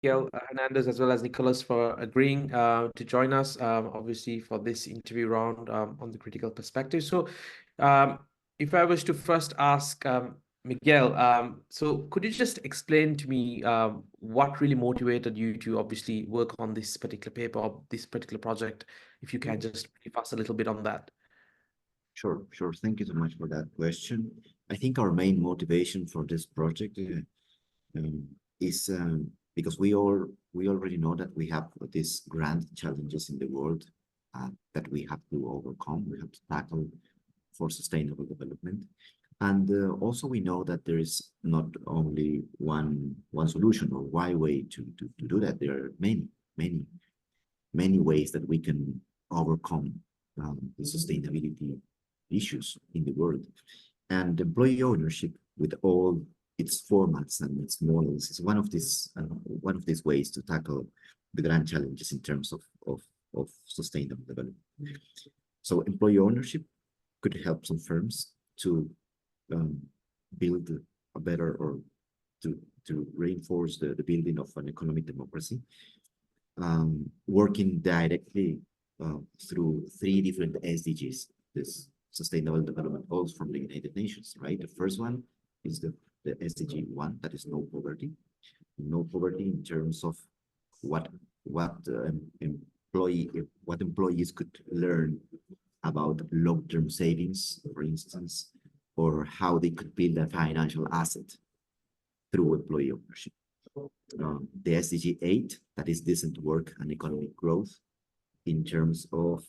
Miguel, Hernandez, as well as Nicolas for agreeing to join us, obviously, for this interview round on the critical perspective. So if I was to first ask Miguel, so could you just explain to me what really motivated you to obviously work on this particular paper or this particular project? If you can just give us a little bit on that. Sure. Thank you so much for that question. I think our main motivation for this project is because we already know that we have these grand challenges in the world that we have to overcome, we have to tackle for sustainable development. And also we know that there is not only one solution or one way to do that. There are many ways that we can overcome the sustainability issues in the world. And employee ownership, with all its formats and its models, is one of these ways to tackle the grand challenges in terms of sustainable development. So employee ownership could help some firms to build a better, or to reinforce the building of an economic democracy, working directly through 3 different SDGs, this Sustainable Development Goals from the United Nations, right? The first one is the SDG 1, that is no poverty. No poverty in terms of what employees could learn about long-term savings, for instance, or how they could build a financial asset through employee ownership. The SDG 8, that is decent work and economic growth, in terms of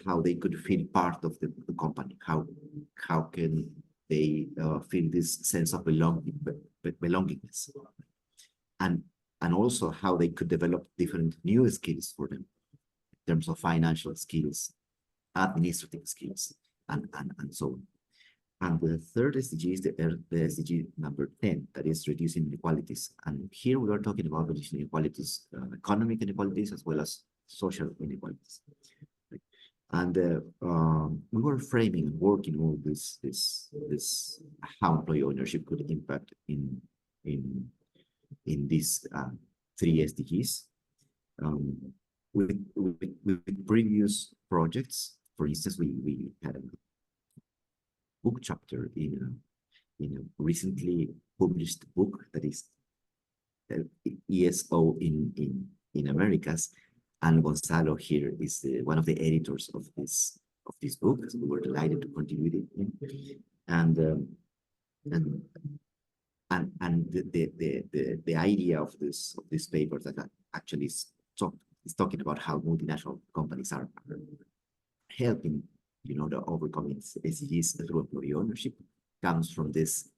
how they could feel part of the company, how can they feel this sense of belongingness, and also how they could develop different new skills for them in terms of financial skills, administrative skills, and so on. And the third SDG is the SDG number 10, that is reducing inequalities. And here we are talking about reducing inequalities, economic inequalities as well as social inequalities. And we were framing and working all this how employee ownership could impact in these 3 SDGs. With previous projects, for instance, we had a book chapter in a recently published book that is ESO in Americas, and Gonzalo here is one of the editors of this book, so we were delighted to contribute it. And the idea of this paper that actually is talking about how multinational companies are helping, the overcoming SDGs through employee ownership, comes from this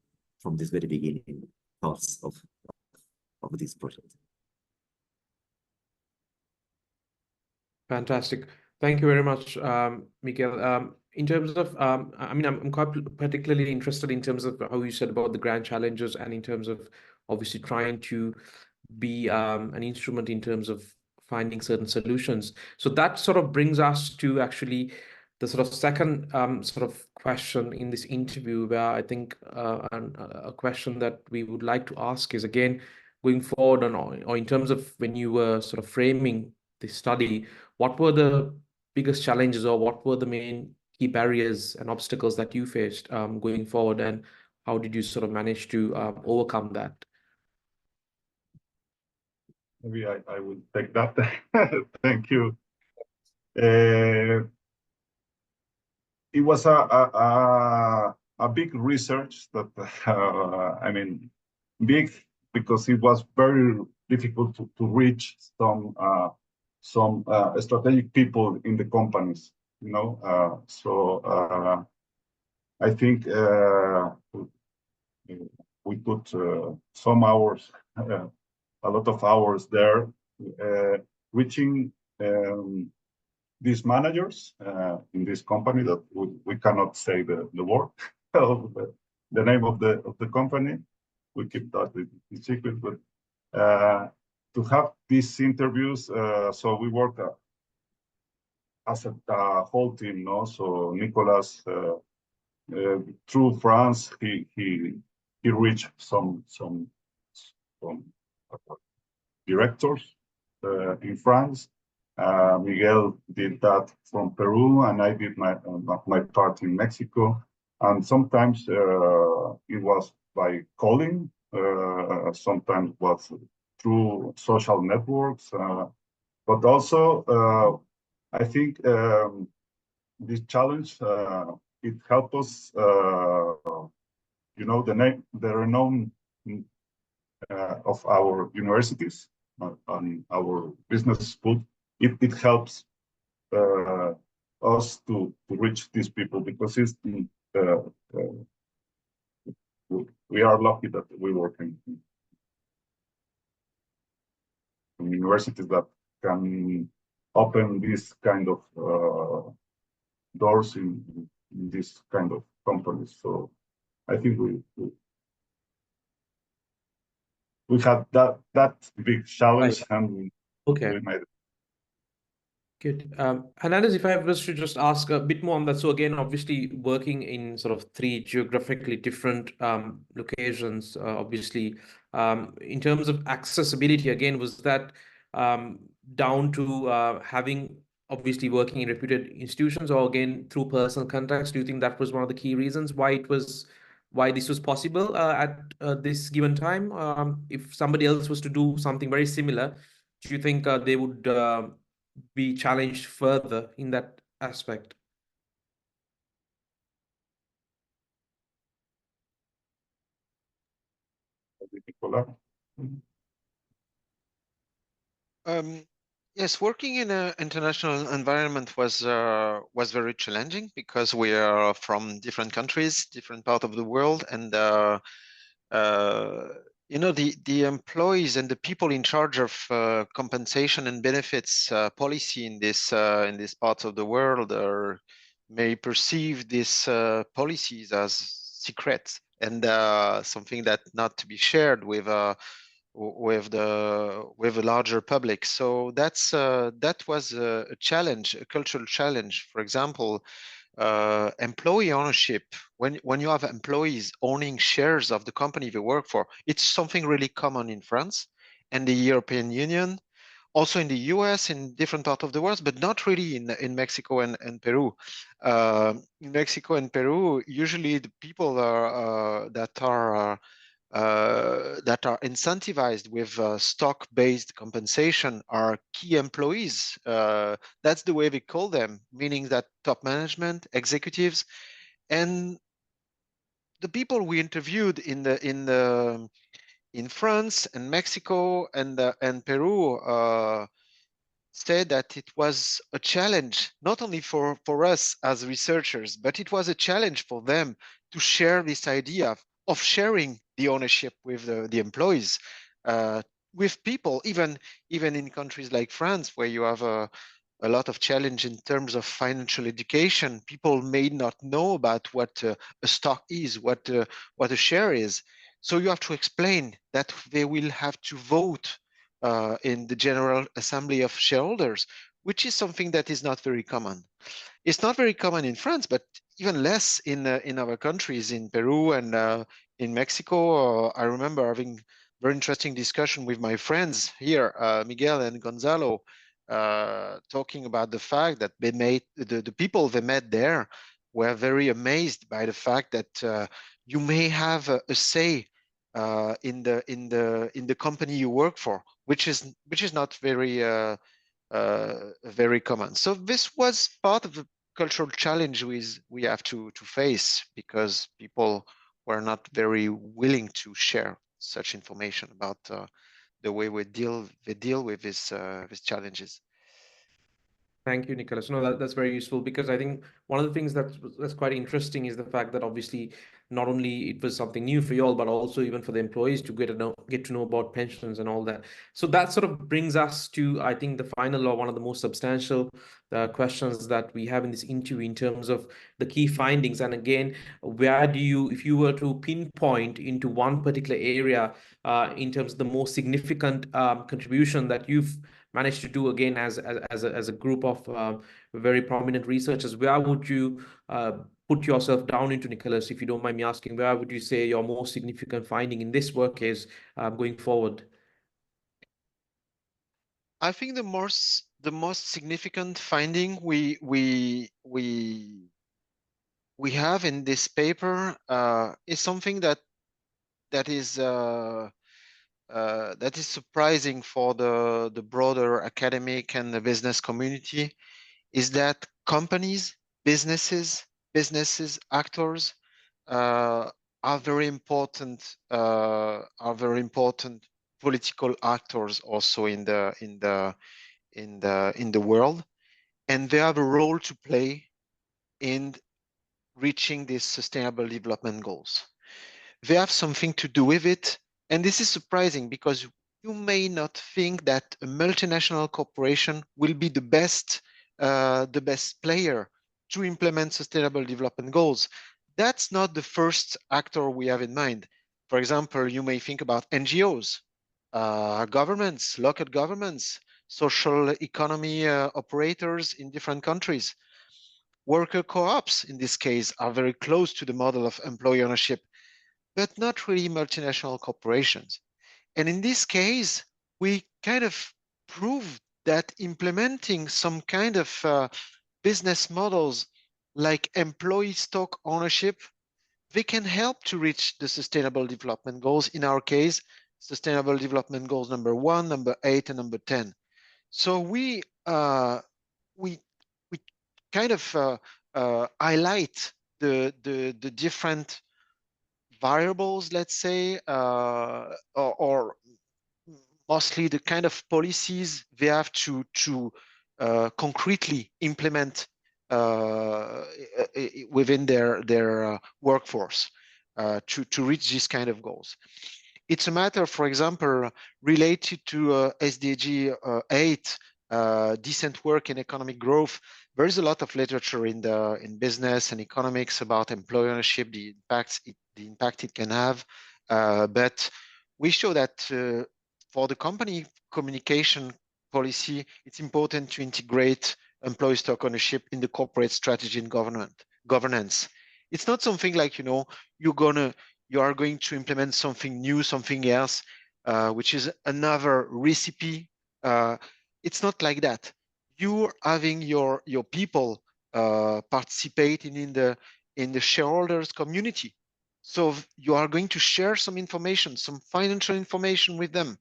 very beginning thoughts of this project. Fantastic. Thank you very much, Miguel. In terms of, I mean, I'm quite particularly interested in terms of how you said about the grand challenges, and in terms of obviously trying to be an instrument in terms of finding certain solutions. So that sort of brings us to actually the sort of second sort of question in this interview, where I think a question that we would like to ask is, again, going forward or in terms of when you were sort of framing this study, what were the biggest challenges, or what were the main key barriers and obstacles that you faced going forward, and how did you sort of manage to overcome that? Maybe I will take that. Thank you. It was a big research that I mean, big because it was very difficult to reach some strategic people in the companies, so I think we put some hours, a lot of hours there, reaching these managers in this company that we cannot say the word of the name of the company. We keep that in secret, but to have these interviews, so we work as a whole team, so Nicolas through France, he reached some directors in France. Miguel did that from Peru, and I did my part in Mexico. And sometimes it was by calling, sometimes was through social networks, but also I think this challenge it helped us, the renown of our universities and our business school. It helps us to reach these people, because it's we are lucky that we work in universities that can open this kind of doors in this kind of companies. So I think we had that big challenge, Right. and Okay. we made it. Good. Hernandez, if I was to just ask a bit more on that. So again, obviously working in sort of 3 geographically different locations, obviously, in terms of accessibility, again, was that down to having obviously working in reputed institutions, or again through personal contacts? Do you think that was one of the key reasons why this was possible at this given time? If somebody else was to do something very similar, do you think they would be challenged further in that aspect? Nicolas? Yes, working in an international environment was very challenging, because we are from different countries, different part of the world, and the employees and the people in charge of compensation and benefits policy in this parts of the world may perceive these policies as secret, and something that not to be shared with the larger public. So that was a challenge, a cultural challenge. For example, employee ownership. When you have employees owning shares of the company they work for, it's something really common in France and the European Union, also in the US, in different parts of the world, but not really in Mexico and Peru. In Mexico and Peru, usually the people that are incentivized with stock-based compensation are key employees. That's the way we call them, meaning that top management, executives, and the people we interviewed in France and Mexico and Peru said that it was a challenge, not only for us as researchers, but it was a challenge for them to share this idea of sharing the ownership with the employees, with people, even in countries like France, where you have a lot of challenge in terms of financial education. People may not know about what a stock is, what a share is. So you have to explain that they will have to vote in the General Assembly of Shareholders, which is something that is not very common. It's not very common in France, but even less in our countries, in Peru and in Mexico. I remember having very interesting discussion with my friends here, Miguel and Gonzalo, talking about the fact that they made the people they met there were very amazed by the fact that you may have a say in the company you work for, which is not very very common. So this was part of the cultural challenge we have to face, because people were not very willing to share such information about the way they deal with these challenges. Thank you, Nicolas. No, that's very useful, because I think one of the things that's quite interesting is the fact that obviously not only it was something new for you all, but also even for the employees to get to know about pensions and all that. So that sort of brings us to, I think, the final, or one of the most substantial questions that we have in this interview, in terms of the key findings. And again, if you were to pinpoint into one particular area in terms of the most significant contribution that you've managed to do, again, as a group of very prominent researchers, where would you put yourself down into, Nicolas, if you don't mind me asking, where would you say your most significant finding in this work is going forward? I think the most significant finding we have in this paper is something that is surprising for the broader academic and the business community, is that companies, businesses, actors are very important political actors also in the world, and they have a role to play in reaching these sustainable development goals. They have something to do with it, and this is surprising because you may not think that a multinational corporation will be the best player to implement sustainable development goals. That's not the first actor we have in mind. For example, you may think about NGOs, governments, local governments, social economy operators in different countries. Worker co-ops, in this case, are very close to the model of employee ownership, but not really multinational corporations. And in this case, we kind of proved that implementing some kind of business models like employee stock ownership, they can help to reach the sustainable development goals. In our case, sustainable development goals number 1, number 8, and number 10. So we kind of highlight the different variables, let's say, or mostly the kind of policies they have to concretely implement within their workforce to reach these kind of goals. It's a matter, for example, related to SDG 8, decent work and economic growth. There is a lot of literature in business and economics about employee ownership, the impact it can have, but we show that for the company communication policy, it's important to integrate employee stock ownership in the corporate strategy and governance. It's not something like, you are going to implement something new, something else, which is another recipe. It's not like that. You're having your people participating in the shareholders community. So you are going to share some information, some financial information with them,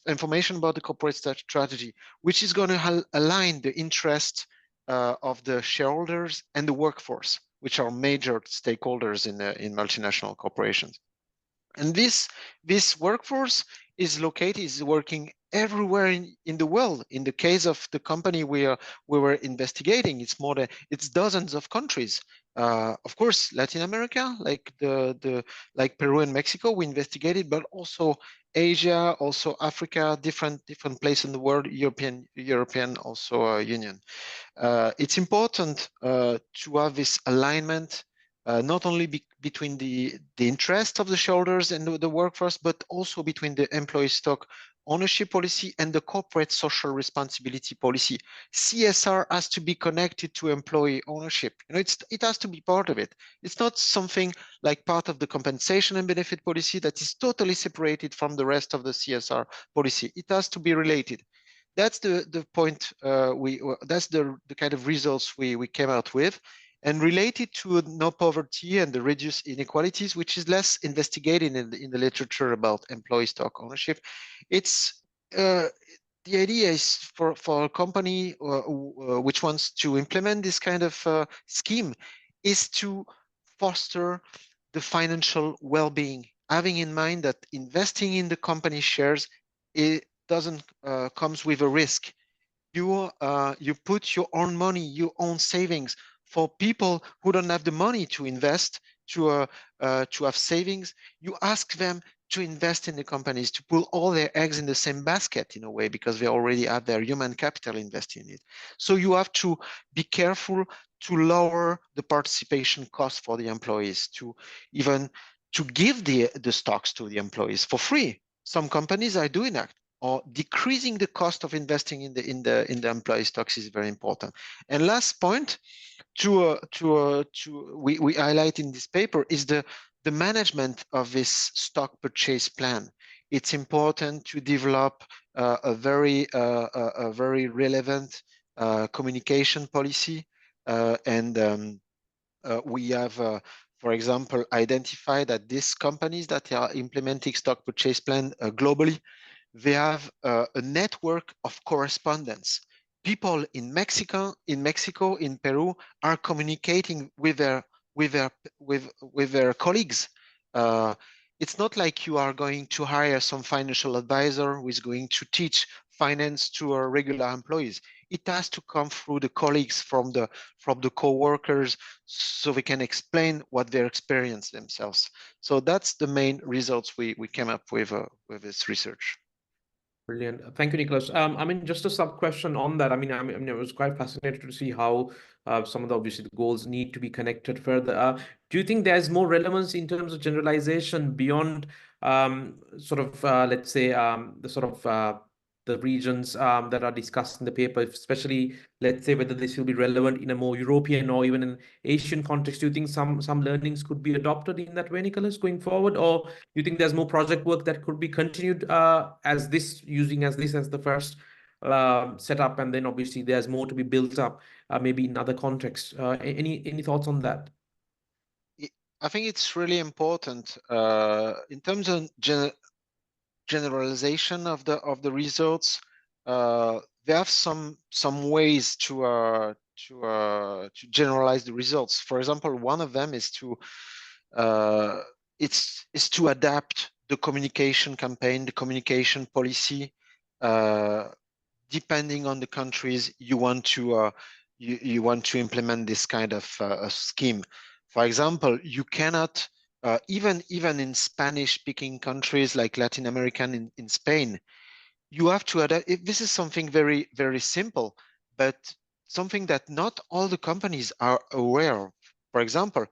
information about the corporate strategy, which is going to align the interest of the shareholders and the workforce, which are major stakeholders in multinational corporations. And this workforce is working everywhere in the world. In the case of the company we were investigating, it's dozens of countries. Of course, Latin America, like like Peru and Mexico, we investigated, but also Asia, also Africa, different places in the world, European also Union. It's important to have this alignment, not only between the interest of the shareholders and the workforce, but also between the employee stock ownership policy and the corporate social responsibility policy. CSR has to be connected to employee ownership. It has to be part of it. It's not something like part of the compensation and benefit policy that is totally separated from the rest of the CSR policy. It has to be related. That's the point. That's the kind of results we came out with. And related to no poverty and the reduced inequalities, which is less investigated in the literature about employee stock ownership, it's the idea is for a company which wants to implement this kind of scheme is to foster the financial well-being, having in mind that investing in the company shares, it doesn't comes with a risk. You put your own money, your own savings. For people who don't have the money to invest, to have savings, you ask them to invest in the companies, to put all their eggs in the same basket in a way, because they already have their human capital invested in it. So you have to be careful to lower the participation cost for the employees, to give the stocks to the employees for free. Some companies are doing that. or decreasing the cost of investing in the employee stocks is very important. And last point we highlight in this paper is the management of this stock purchase plan. It's important to develop a very relevant communication policy, we have, for example, identified that these companies that are implementing stock purchase plan globally, they have a network of correspondence. People in Mexico, in Peru, are communicating with their colleagues. It's not like you are going to hire some financial advisor who is going to teach finance to our regular employees. It has to come through the colleagues from the co-workers, so we can explain what they experience themselves. So that's the main results we came up with this research. Brilliant. Thank you, Nicolas. I mean, just a sub question on that. I mean, it was quite fascinating to see how some of the obviously the goals need to be connected further. Do you think there's more relevance in terms of generalization beyond sort of let's say the sort of the regions that are discussed in the paper, especially let's say whether this will be relevant in a more European or even an Asian context? Do you think some learnings could be adopted in that way, Nicolas, going forward, or do you think there's more project work that could be continued as this as the first setup, and then obviously there's more to be built up maybe in other contexts? Any thoughts on that? I think it's really important in terms of generalization of the results. They have some ways to generalize the results. For example, one of them is to adapt the communication campaign, the communication policy, depending on the countries you want to implement this kind of scheme. For example, you cannot even in Spanish-speaking countries like Latin American in Spain, you have to adapt. This is something very, very simple, but something that not all the companies are aware of. For example,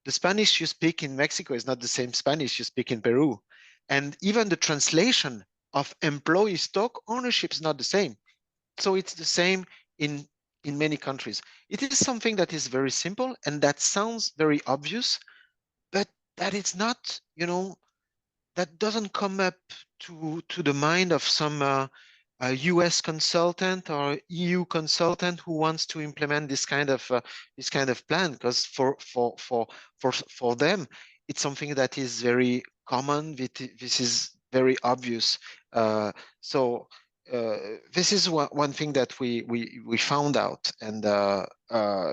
the Spanish you speak in Mexico is not the same Spanish you speak in Peru. And even the translation of employee stock ownership is not the same. So it's the same in many countries. It is something that is very simple and that sounds very obvious, but that it's not, that doesn't come up to the mind of some a US consultant or EU consultant who wants to implement this kind of plan, because for them it's something that is very common. This is very obvious. So this is one thing that we found out, and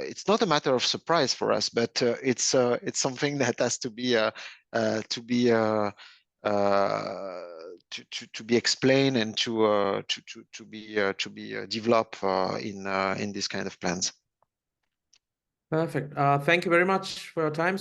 it's not a matter of surprise for us, but it's something that has to be explained and to be developed in this kind of plans. Perfect. Thank you very much for your time.